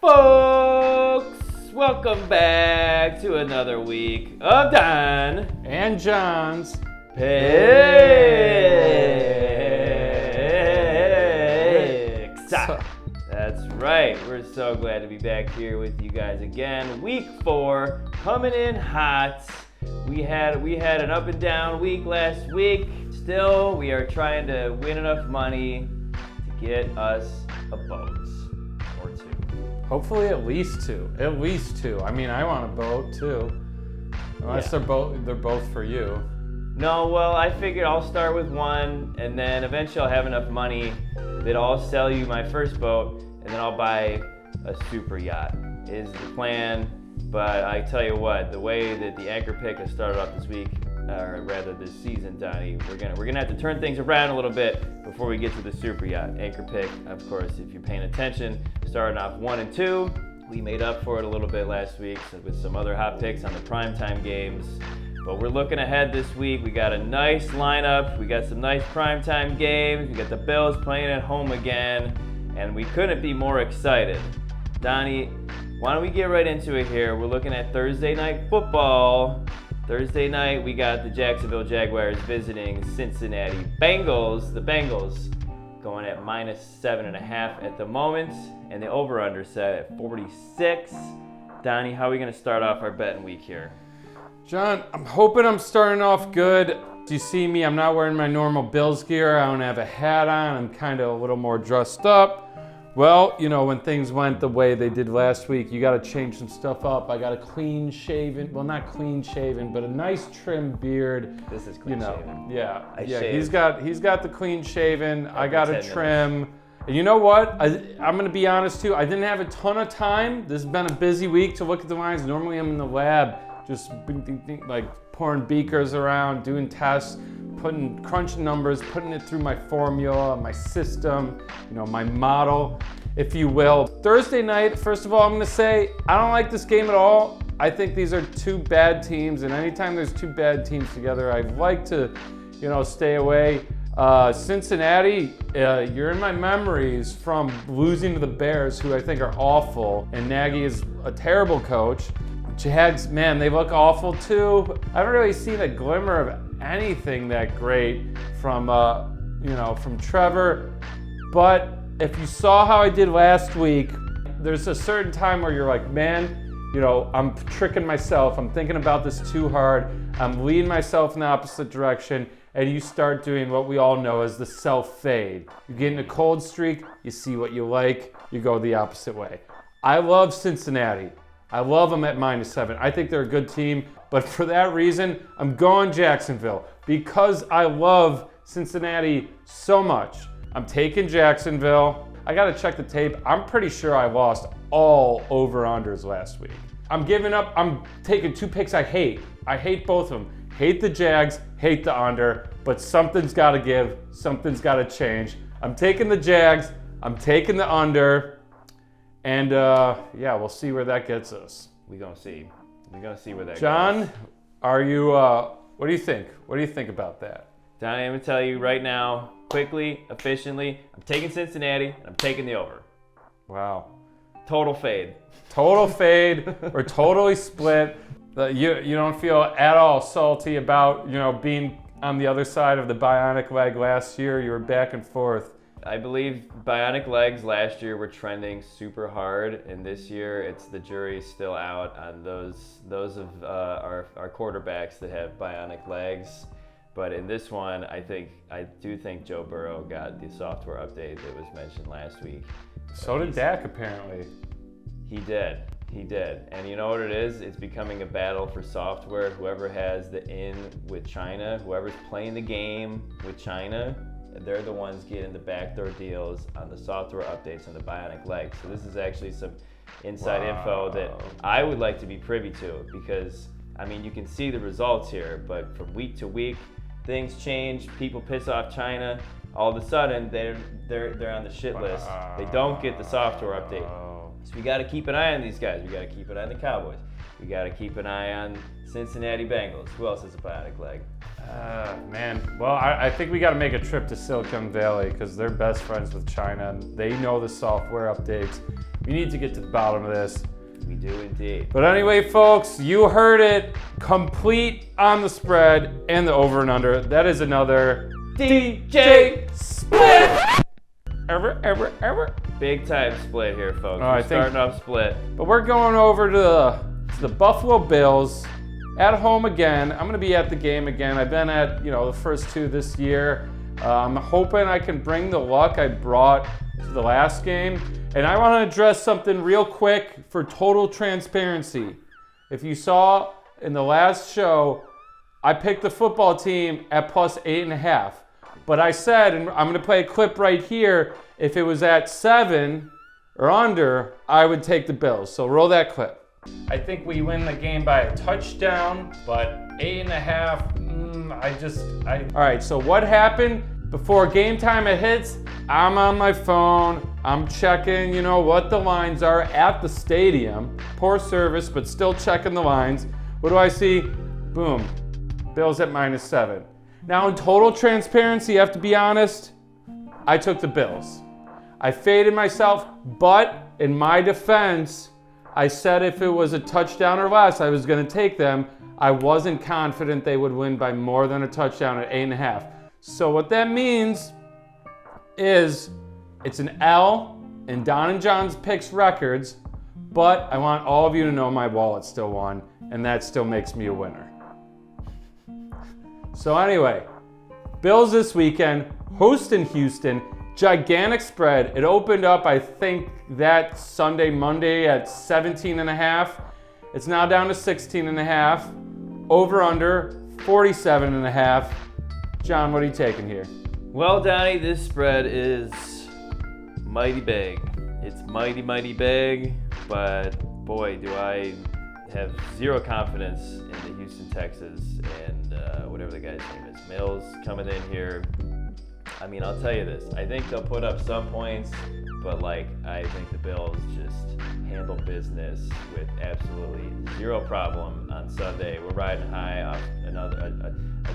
Folks, welcome back to another week of Don and Jons Picks. That's right, we're so glad to be back here with you guys again. Week 4, coming in hot. We had an up and down week last week. Still, we are trying to win enough money to get us a boat or two. Hopefully at least two. I mean, I want a boat too. Unless they're both for you. No, well, I figured I'll start with one, and then eventually I'll have enough money that I'll sell you my first boat, and then I'll buy a super yacht, is the plan. But I tell you what, the way that the anchor pick has started off this week, or rather this season, Donnie, we're gonna have to turn things around a little bit before we get to the super yacht. Anchor pick, of course, if you're paying attention, starting off 1 and 2. We made up for it a little bit last week with some other hot picks on the primetime games. But we're looking ahead this week. We got a nice lineup. We got some nice primetime games. We got the Bills playing at home again, and we couldn't be more excited. Donnie, why don't we get right into it here? We're looking at Thursday night football. Thursday night, we got the Jacksonville Jaguars visiting Cincinnati Bengals. The Bengals going at -7.5 at the moment, and the over-under set at 46. Donnie, how are we going to start off our betting week here? John, I'm hoping I'm starting off good. Do you see me? I'm not wearing my normal Bills gear. I don't have a hat on. I'm kind of a little more dressed up. Well, you know, when things went the way they did last week, you got to change some stuff up. I got a clean shaven, well, not clean shaven, but a nice trim beard. This is clean shaven. Yeah. Shaved. He's got the clean shaven. I got a trim. And you know what? I'm going to be honest too. I didn't have a ton of time. This has been a busy week to look at the lines. Normally I'm in the lab, just like pouring beakers around, doing tests, crunching numbers, putting it through my formula, my system, my model, if you will. Thursday night, first of all, I'm gonna say, I don't like this game at all. I think these are two bad teams, and anytime there's two bad teams together, I like to, stay away. Cincinnati, you're in my memories from losing to the Bears, who I think are awful, and Nagy is a terrible coach. Jags, man, they look awful too. I haven't really seen a glimmer of anything that great from Trevor. But if you saw how I did last week, there's a certain time where you're like, man, I'm tricking myself. I'm thinking about this too hard. I'm leading myself in the opposite direction. And you start doing what we all know as the self-fade. You get in a cold streak, you see what you like, you go the opposite way. I love Cincinnati. I love them at -7. I think they're a good team, but for that reason, I'm going Jacksonville because I love Cincinnati so much. I'm taking Jacksonville. I got to check the tape. I'm pretty sure I lost all over-unders last week. I'm giving up. I'm taking two picks I hate. I hate both of them. Hate the Jags, hate the under, but something's got to give. Something's got to change. I'm taking the Jags. I'm taking the under. And we'll see where that gets us. We're gonna see where that goes. John, are you? What do you think? What do you think about that? Donnie, I'm gonna tell you right now, quickly, efficiently. I'm taking Cincinnati. And I'm taking the over. Wow. Total fade. Total fade. We're totally split. You don't feel at all salty about being on the other side of the bionic leg last year. You were back and forth. I believe bionic legs last year were trending super hard, and this year the jury's still out on those of our quarterbacks that have bionic legs. But in this one, I do think Joe Burrow got the software update that was mentioned last week. So did Dak apparently. He did. And you know what it is? It's becoming a battle for software. Whoever has the in with China, whoever's playing the game with China, they're the ones getting the backdoor deals on the software updates on the bionic legs. So this is actually some inside info that I would like to be privy to, because you can see the results here, but from week to week, things change. People piss off China. All of a sudden, they're on the shit list. They don't get the software update. So we got to keep an eye on these guys. We got to keep an eye on the Cowboys. We got to keep an eye on Cincinnati Bengals. Who else has a bionic leg? Man, well, I think we got to make a trip to Silicon Valley because they're best friends with China. And they know the software updates. We need to get to the bottom of this. We do indeed. But anyway, folks, you heard it. Complete on the spread and the over and under. That is another DJ split. Ever. Big time split here, folks. Oh, We're starting off split. But we're going over to the Buffalo Bills at home again. I'm going to be at the game again. I've been at, the first two this year. I'm hoping I can bring the luck I brought to the last game. And I want to address something real quick for total transparency. If you saw in the last show, I picked the football team at plus 8.5. But I said, and I'm going to play a clip right here, if it was at 7 or under, I would take the Bills. So roll that clip. I think we win the game by a touchdown, but 8.5, All right, so what happened? Before game time it hits, I'm on my phone. I'm checking, what the lines are at the stadium. Poor service, but still checking the lines. What do I see? Boom, Bills at -7. Now in total transparency, I have to be honest, I took the Bills. I faded myself, but in my defense, I said if it was a touchdown or less, I was going to take them. I wasn't confident they would win by more than a touchdown at 8.5. So what that means is it's an L in Don and Jons Picks records, but I want all of you to know my wallet still won, and that still makes me a winner. So anyway, Bills this weekend, hosting Houston, gigantic spread. It opened up, I think, that Monday at 17.5. It's now down to 16.5. Over under 47.5. John, what are you taking here? Well, Donnie, this spread is mighty big. It's mighty big, but boy, do I have zero confidence in the Houston Texans and whatever the guy's name is. Mills coming in here. I mean, I'll tell you this. I think they'll put up some points, but I think the Bills just handle business with absolutely zero problem on Sunday. We're riding high off a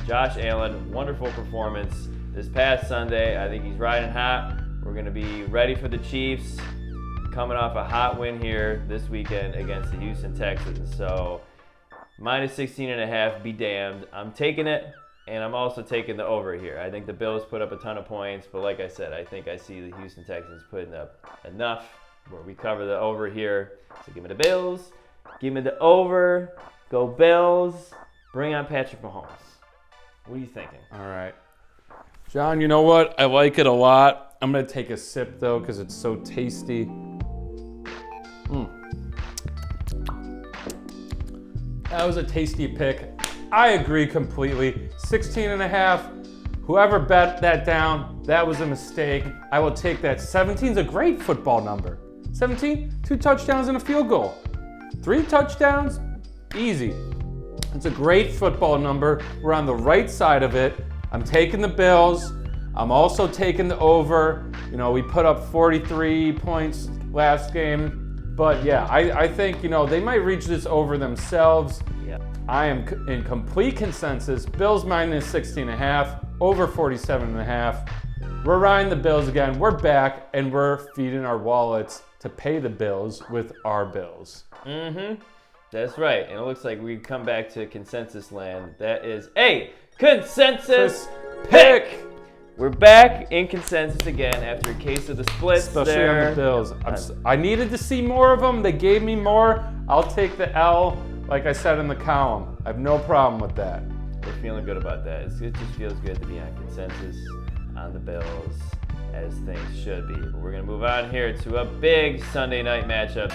Josh Allen wonderful performance this past Sunday. I think he's riding hot. We're going to be ready for the Chiefs, coming off a hot win here this weekend against the Houston Texans. So -16.5, be damned. I'm taking it, and I'm also taking the over here. I think the Bills put up a ton of points, but like I said, I think I see the Houston Texans putting up enough where we cover the over here. So give me the Bills, give me the over, go Bills, bring on Patrick Mahomes. What are you thinking? All right. John, you know what? I like it a lot. I'm going to take a sip, though, because it's so tasty. That was a tasty pick. I agree completely. 16.5. Whoever bet that down, that was a mistake. I will take that. 17 is a great football number. 17, 2 touchdowns and a field goal. 3 touchdowns, easy. It's a great football number. We're on the right side of it. I'm taking the Bills. I'm also taking the over. We put up 43 points last game. But yeah, I think, they might reach this over themselves. Yeah. I am in complete consensus. Bills -16.5, over 47.5. We're riding the Bills again. We're back, and we're feeding our wallets to pay the bills with our bills. That's right. And it looks like we come back to consensus land. That is a consensus pick. We're back in consensus again after a case of the splits. Especially there. on the Bills. I needed to see more of them. They gave me more. I'll take the L, like I said in the column. I have no problem with that. We're feeling good about that. It just feels good to be on consensus on the Bills, as things should be. But we're going to move on here to a big Sunday night matchup.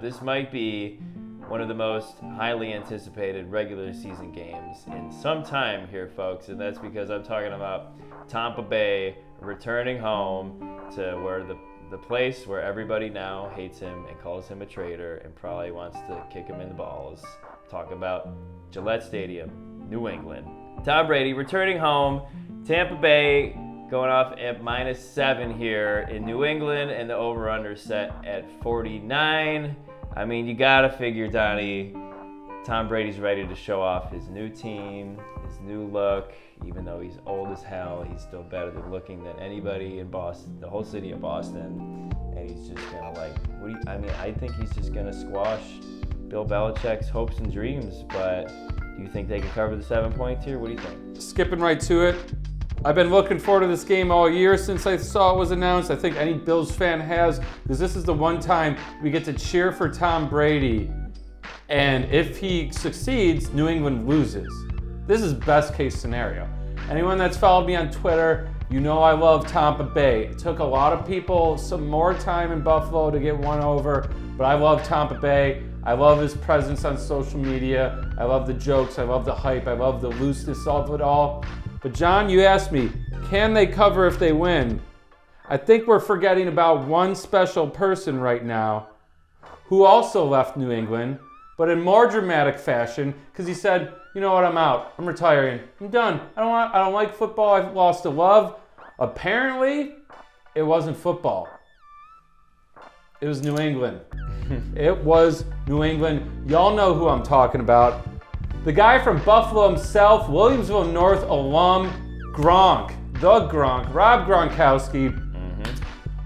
This might be one of the most highly anticipated regular season games in some time here, folks, and that's because I'm talking about Tampa Bay returning home to where the place where everybody now hates him and calls him a traitor and probably wants to kick him in the balls. Talk about Gillette Stadium, New England. Tom Brady returning home, Tampa Bay going off at -7 here in New England, and the over-under set at 49. I mean, you gotta figure, Donnie, Tom Brady's ready to show off his new team, his new look. Even though he's old as hell, he's still better looking than anybody in Boston, the whole city of Boston. And he's just gonna I think he's just gonna squash Bill Belichick's hopes and dreams. But do you think they can cover the 7 points here? What do you think? Skipping right to it. I've been looking forward to this game all year since I saw it was announced. I think any Bills fan has, because this is the one time we get to cheer for Tom Brady. And if he succeeds, New England loses. This is best case scenario. Anyone that's followed me on Twitter, you know I love Tampa Bay. It took a lot of people some more time in Buffalo to get one over, but I love Tampa Bay. I love his presence on social media. I love the jokes. I love the hype. I love the looseness of it all. But John, you asked me, can they cover if they win? I think we're forgetting about one special person right now who also left New England, but in more dramatic fashion, because he said, you know what, I'm out. I'm retiring. I'm done. I don't like football. I've lost the love. Apparently, it wasn't football. It was New England. It was New England. Y'all know who I'm talking about. The guy from Buffalo himself, Williamsville North alum, Gronk, Rob Gronkowski.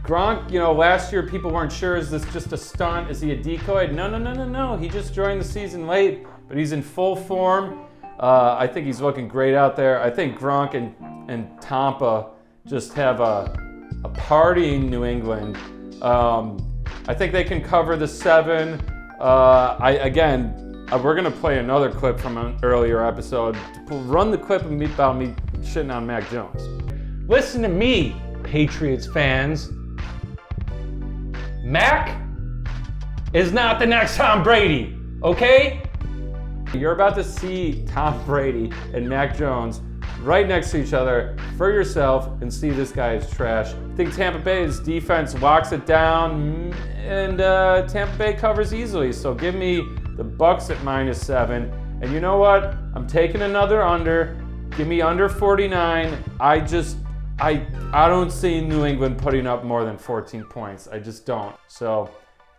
Gronk, last year people weren't sure, is this just a stunt? Is he a decoy? No. He just joined the season late, but he's in full form. I think he's looking great out there. I think Gronk and Tampa just have a party in New England. I think they can cover the 7. We're going to play another clip from an earlier episode. Run the clip about me shitting on Mac Jones. Listen to me, Patriots fans. Mac is not the next Tom Brady, okay? You're about to see Tom Brady and Mac Jones right next to each other for yourself and see this guy is trash. I think Tampa Bay's defense locks it down and Tampa Bay covers easily. So give me the Bucks at -7. And you know what? I'm taking another under. Give me under 49. I don't see New England putting up more than 14 points. I just don't. So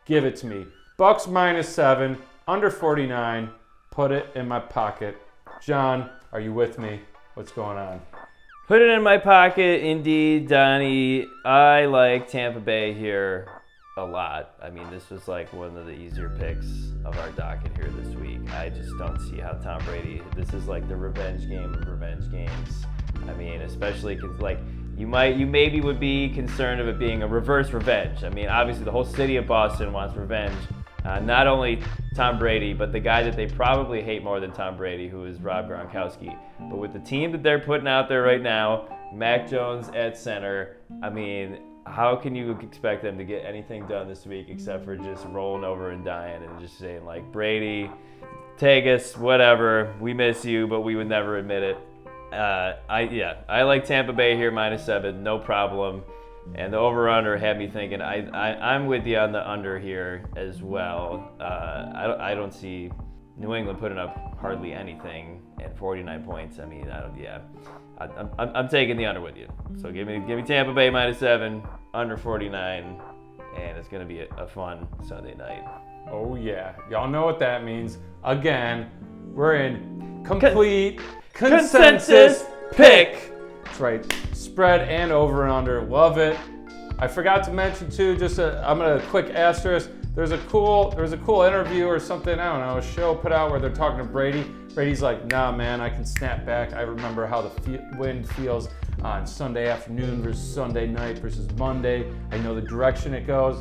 give it to me. Bucks -7, under 49. Put it in my pocket. John, are you with me? What's going on? Put it in my pocket, indeed, Donnie. I like Tampa Bay here a lot. I mean, this was like one of the easier picks of our docket here this week. I just don't see how Tom Brady, this is like the revenge game of revenge games. I mean, especially because like you maybe would be concerned of it being a reverse revenge. I mean, obviously the whole city of Boston wants revenge. Not only Tom Brady, but the guy that they probably hate more than Tom Brady, who is Rob Gronkowski. But with the team that they're putting out there right now, Mac Jones at center, I mean, how can you expect them to get anything done this week except for just rolling over and dying and just saying like, Brady, take us, whatever, we miss you, but we would never admit it. I like Tampa Bay here -7, no problem. And the over/under had me thinking. I'm with you on the under here as well. I don't see New England putting up hardly anything and 49 points. I mean, I'm taking the under with you. So give me Tampa Bay -7, under 49, and it's gonna be a fun Sunday night. Oh yeah, y'all know what that means. Again, we're in complete consensus pick. That's right. Spread and over and under. Love it. I forgot to mention too, I'm gonna quick asterisk. There was a cool interview or something, I don't know, a show put out where they're talking to Brady. Brady's like, nah man, I can snap back. I remember how the wind feels on Sunday afternoon versus Sunday night versus Monday. I know the direction it goes.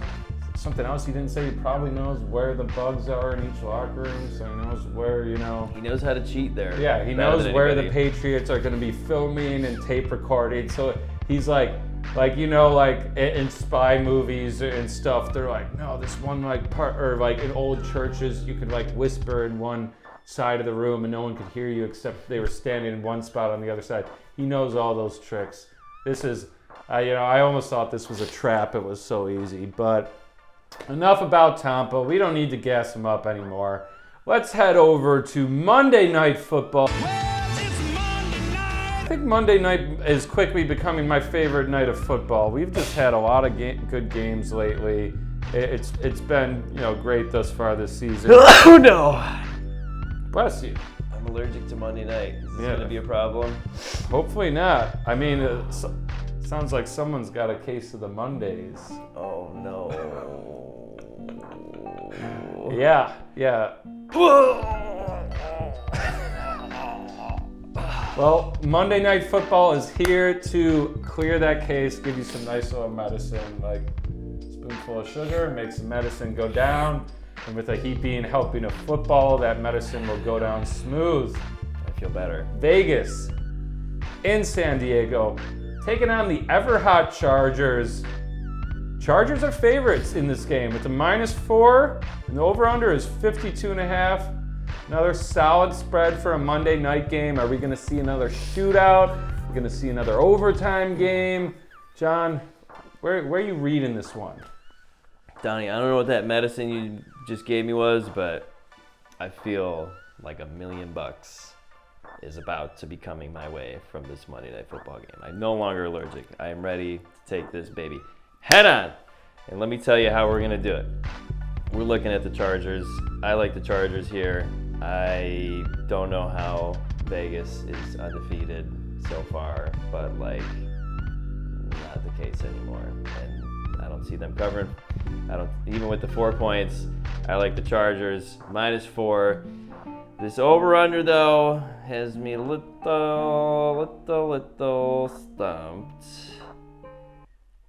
Something else he didn't say, he probably knows where the bugs are in each locker room, so he knows where, He knows how to cheat there. Yeah, he knows where the Patriots are going to be filming and tape recording. So he's like in spy movies and stuff, they're like, no, this one part, or like in old churches, you could like whisper in one side of the room and no one could hear you except they were standing in one spot on the other side. He knows all those tricks. This is, I almost thought this was a trap. It was so easy, but enough about Tampa. We don't need to gas them up anymore. Let's head over to Monday Night Football. I think Monday night is quickly becoming my favorite night of football. We've just had a lot of good games lately. It's been great thus far this season. Oh no! Bless you. I'm allergic to Monday night. Is this Yeah. going to be a problem? Hopefully not. I mean, it sounds like someone's got a case of the Mondays. Oh, no. Yeah. Well, Monday Night Football is here to clear that case, give you some nice little medicine, like a spoonful of sugar, make some medicine go down, and with a heaping helping of football, that medicine will go down smooth. I feel better. Vegas in San Diego, taking on the ever-hot Chargers. Chargers are favorites in this game. It's a -4, and the over-under is 52.5. Another solid spread for a Monday night game. Are we going to see another shootout? Are we going to see another overtime game? John, where are you reading this one? Donnie, I don't know what that medicine you just gave me was, but I feel like $1 million is about to be coming my way from this Monday Night Football game. I'm no longer allergic. I am ready to take this baby head on. And let me tell you how we're going to do it. We're looking at the Chargers. I like the Chargers here. I don't know how Vegas is undefeated so far, but like not the case anymore. And I don't see them covering. Even with the 4 points, I like the Chargers -4. This over-under though has me little stumped.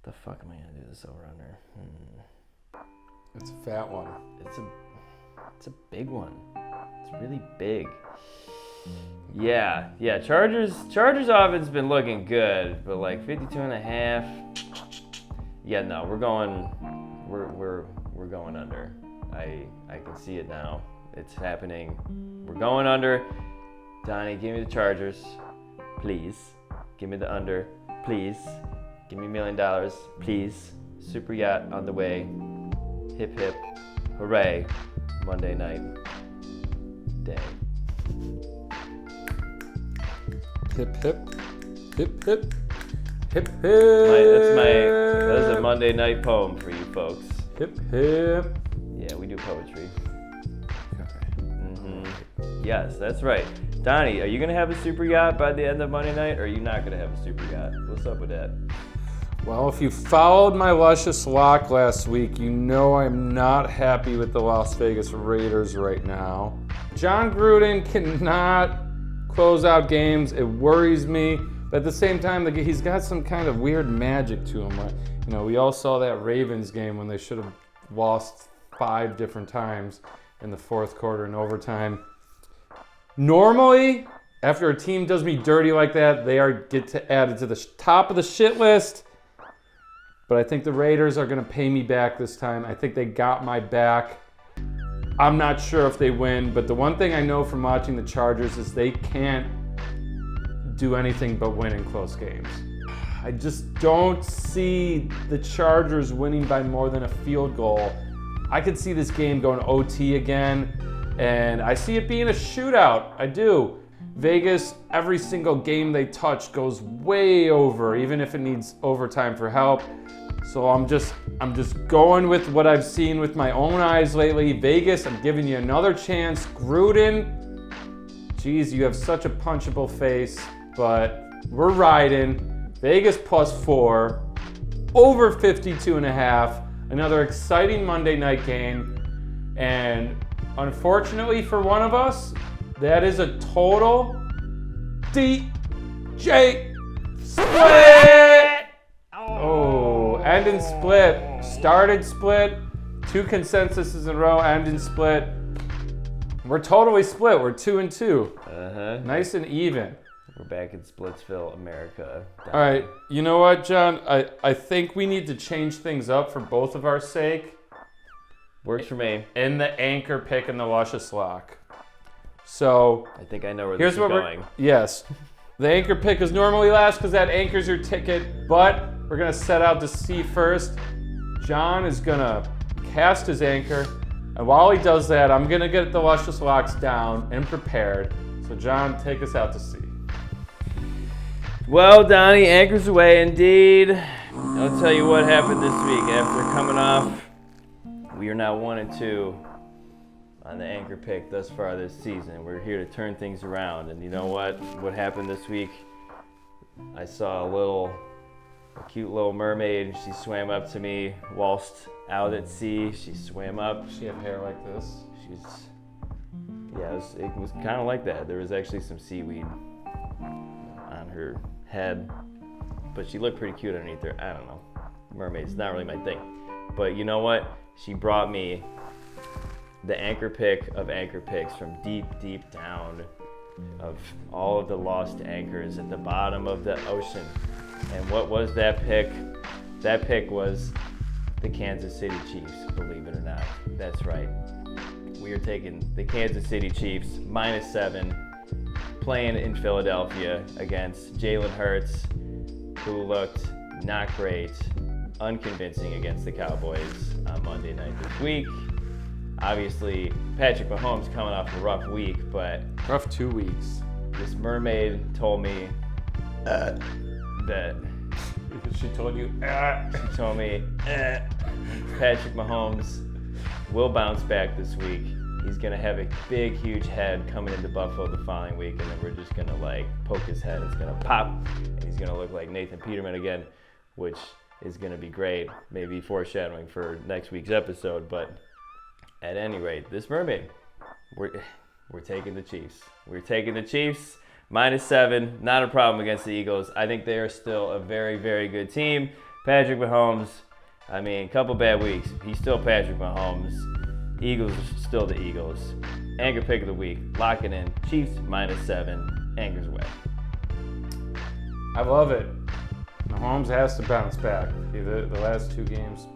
The fuck am I gonna do this over-under? It's a fat one. It's a big one. It's really big. Yeah. Chargers offense been looking good, but like 52.5. Yeah, no, we're going under. I can see it now. It's happening. We're going under. Donnie, give me the Chargers, please. Give me the under, please. Give me $1 million, please. Super yacht on the way. Hip hip, hooray! Monday night day. Hip hip, hip hip, hip hip. That is a Monday night poem for you folks. Hip hip. Yeah, we do poetry. Yes, that's right. Donnie, are you gonna have a super yacht by the end of Monday night, or are you not gonna have a super yacht? What's up with that? Well, if you followed my luscious lock last week, you know I'm not happy with the Las Vegas Raiders right now. John Gruden cannot close out games. It worries me. But at the same time, he's got some kind of weird magic to him. We all saw that Ravens game when they should have lost 5 different times in the fourth quarter in overtime. Normally, after a team does me dirty like that, they get to add it to the top of the shit list. But I think the Raiders are going to pay me back this time. I think they got my back. I'm not sure if they win, but the one thing I know from watching the Chargers is they can't do anything but win in close games. I just don't see the Chargers winning by more than a field goal. I could see this game going OT again, and I see it being a shootout. I do. Vegas, every single game they touch goes way over, even if it needs overtime for help. So I'm just going with what I've seen with my own eyes lately. Vegas, I'm giving you another chance. Gruden, geez, you have such a punchable face, but we're riding. Vegas +4, over 52.5. Another exciting Monday night game. And unfortunately for one of us, that is a total DJ split! Oh, end and split. Started split. 2 consensuses in a row, end and split. We're totally split. We're 2-2. Nice and even. We're back in Splitsville, America. All right, you know what, John? I think we need to change things up for both of our sake. Works for me. In the anchor pick and the luscious lock. So I think I know where this is going. Yes. The anchor pick is normally last because that anchors your ticket, but we're going to set out to sea first. John is going to cast his anchor, and while he does that, I'm going to get the luscious locks down and prepared. So John, take us out to sea. Well, Donnie, anchors away indeed. I'll tell you what happened this week. After coming off, we are now 1-2 on the anchor pick thus far this season. We're here to turn things around. And you know what? What happened this week? I saw a cute little mermaid. She swam up to me whilst out at sea. She swam up. Does she have hair like this? It was kind of like that. There was actually some seaweed on her head, but she looked pretty cute underneath her. I don't know. Mermaid's not really my thing. But you know what? She brought me the anchor pick of anchor picks from deep, deep down of all of the lost anchors at the bottom of the ocean. And what was that pick? That pick was the Kansas City Chiefs, believe it or not. That's right. We are taking the Kansas City Chiefs -7, playing in Philadelphia against Jalen Hurts, who looked not great, unconvincing against the Cowboys on Monday night this week. Obviously, Patrick Mahomes coming off a rough week, but Rough 2 weeks. this mermaid told me that She told you, She told me Patrick Mahomes will bounce back this week. He's gonna have a big, huge head coming into Buffalo the following week, and then we're just gonna like poke his head. It's gonna pop, and he's gonna look like Nathan Peterman again, which is gonna be great. Maybe foreshadowing for next week's episode. But at any rate, this mermaid, we're taking the Chiefs. We're taking the Chiefs. -7, not a problem against the Eagles. I think they are still a very, very good team. Patrick Mahomes, I mean, a couple bad weeks. He's still Patrick Mahomes. Eagles are still the Eagles. Anchor pick of the week, lock it in. Chiefs -7, anchors away. I love it. Mahomes has to bounce back. The last 2 games,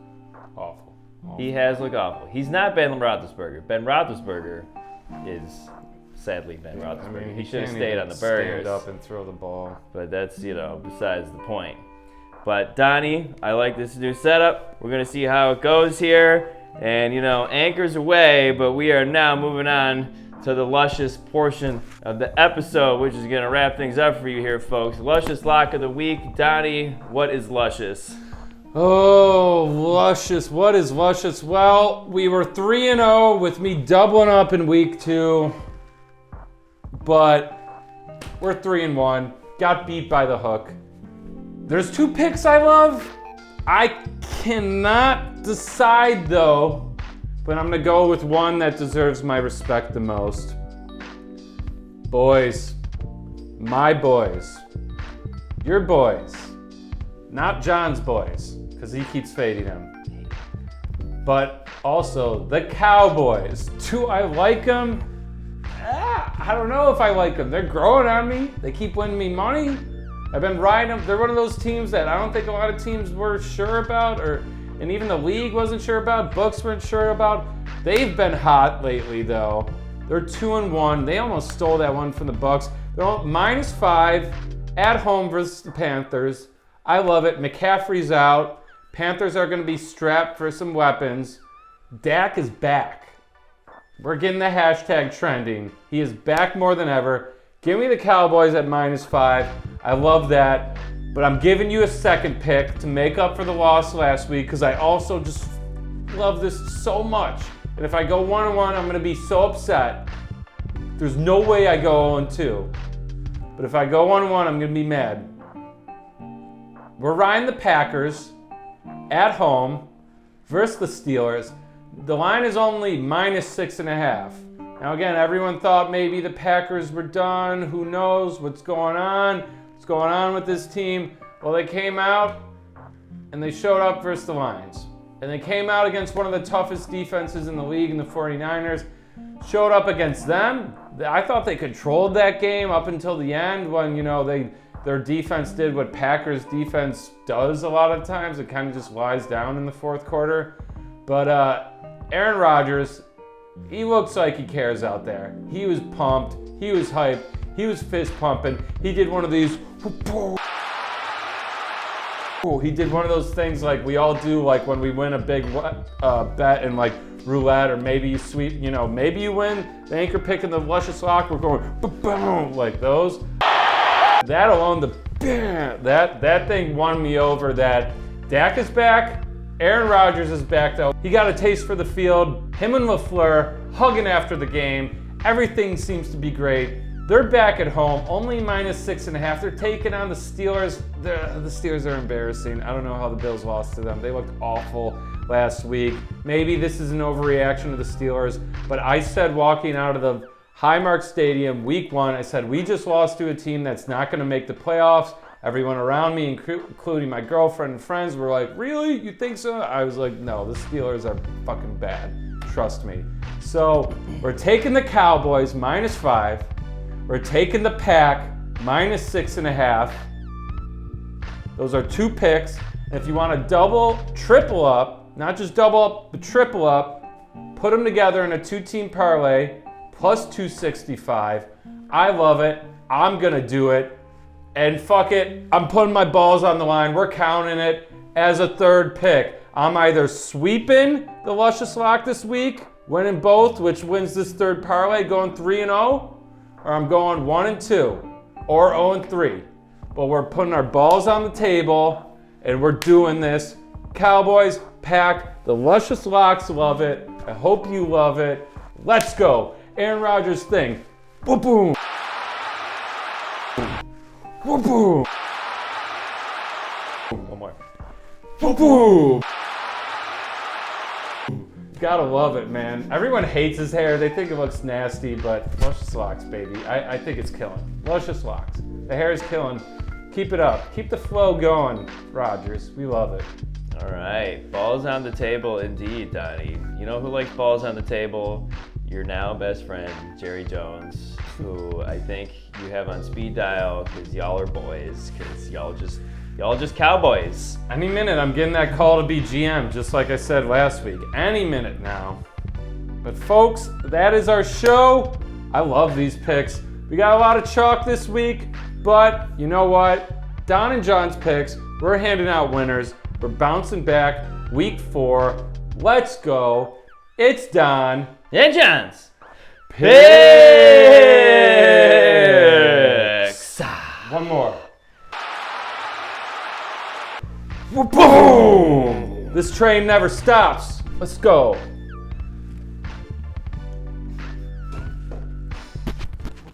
awful. He has looked awful. He's not Ben Roethlisberger. Ben Roethlisberger is sadly Ben Roethlisberger. He should have stayed on the Burgers. Stand up and throw the ball. But that's, besides the point. But Donnie, I like this new setup. We're going to see how it goes here. And, anchors away, but we are now moving on to the luscious portion of the episode, which is going to wrap things up for you here, folks. Luscious lock of the week. Donnie, what is luscious? Oh, luscious. What is luscious? Well, we were 3-0 with me doubling up in week 2. But we're 3-1. Got beat by the hook. There's 2 picks I love. I cannot decide though, but I'm gonna go with one that deserves my respect the most. Boys, my boys, your boys, not John's boys, because he keeps fading him, but also the Cowboys. Do I like them? I don't know if I like them. They're growing on me. They keep winning me money. I've been riding them. They're one of those teams that I don't think a lot of teams were sure about, and even the league wasn't sure about. Books weren't sure about. They've been hot lately, though. They're 2-1. They almost stole that one from the Bucks. They're -5 at home versus the Panthers. I love it. McCaffrey's out. Panthers are going to be strapped for some weapons. Dak is back. We're getting the hashtag trending. He is back more than ever. Give me the Cowboys at -5. I love that. But I'm giving you a second pick to make up for the loss last week because I also just love this so much. And if I go 1-1, I'm going to be so upset. There's no way I go 0-2. But if I go 1-1, I'm going to be mad. We're riding the Packers at home versus the Steelers. The line is only -6.5. Now again, everyone thought maybe the Packers were done. Who knows what's going on? What's going on with this team? Well, they came out and they showed up versus the Lions. And they came out against one of the toughest defenses in the league in the 49ers. Showed up against them. I thought they controlled that game up until the end when, their defense did what Packers defense does a lot of times. It kind of just lies down in the fourth quarter. But Aaron Rodgers, he looks like he cares out there. He was pumped. He was hyped. He was fist pumping. He did one of these. He did one of those things like we all do, like when we win a big bet in like roulette, or maybe you maybe you win the anchor pick in the luscious lock. We're going boom like those. That alone, that thing won me over. That Dak is back. Aaron Rodgers is back though. He got a taste for the field. Him and LaFleur hugging after the game. Everything seems to be great. They're back at home, only -6.5. They're taking on the Steelers. The Steelers are embarrassing. I don't know how the Bills lost to them. They looked awful last week. Maybe this is an overreaction to the Steelers, but I said walking out of the Highmark Stadium week 1, I said we just lost to a team that's not going to make the playoffs. Everyone around me, including my girlfriend and friends, were like, really? You think so? I was like, no, the Steelers are fucking bad. Trust me. So we're taking the Cowboys -5. We're taking the Pack -6.5. Those are 2 picks. And if you want to double, triple up, not just double up, but triple up, put them together in a 2-team parlay, plus 265. I love it. I'm going to do it. And fuck it, I'm putting my balls on the line. We're counting it as a 3rd pick. I'm either sweeping the Luscious Lock this week, winning both, which wins this 3rd parlay, going 3-0, or I'm going 1-2, or 0-3. But we're putting our balls on the table, and we're doing this. Cowboys, Pack, the Luscious Locks love it. I hope you love it. Let's go. Aaron Rodgers thing. Boom, boom. Boom, boom. One more. Boom, boom. Gotta love it, man. Everyone hates his hair. They think it looks nasty, but Luscious Locks, baby. I think it's killing. Luscious Locks. The hair is killing. Keep it up. Keep the flow going, Rodgers. We love it. All right, balls on the table indeed, Donnie. You know who likes balls on the table? Your now best friend, Jerry Jones, who I think you have on speed dial because y'all are boys, because y'all just cowboys. Any minute, I'm getting that call to be GM, just like I said last week. Any minute now. But folks, that is our show. I love these picks. We got a lot of chalk this week, but you know what? Don and Jons Picks, we're handing out winners. We're bouncing back week 4. Let's go. It's Don. And Jons Picks. One more. Boom! This train never stops. Let's go.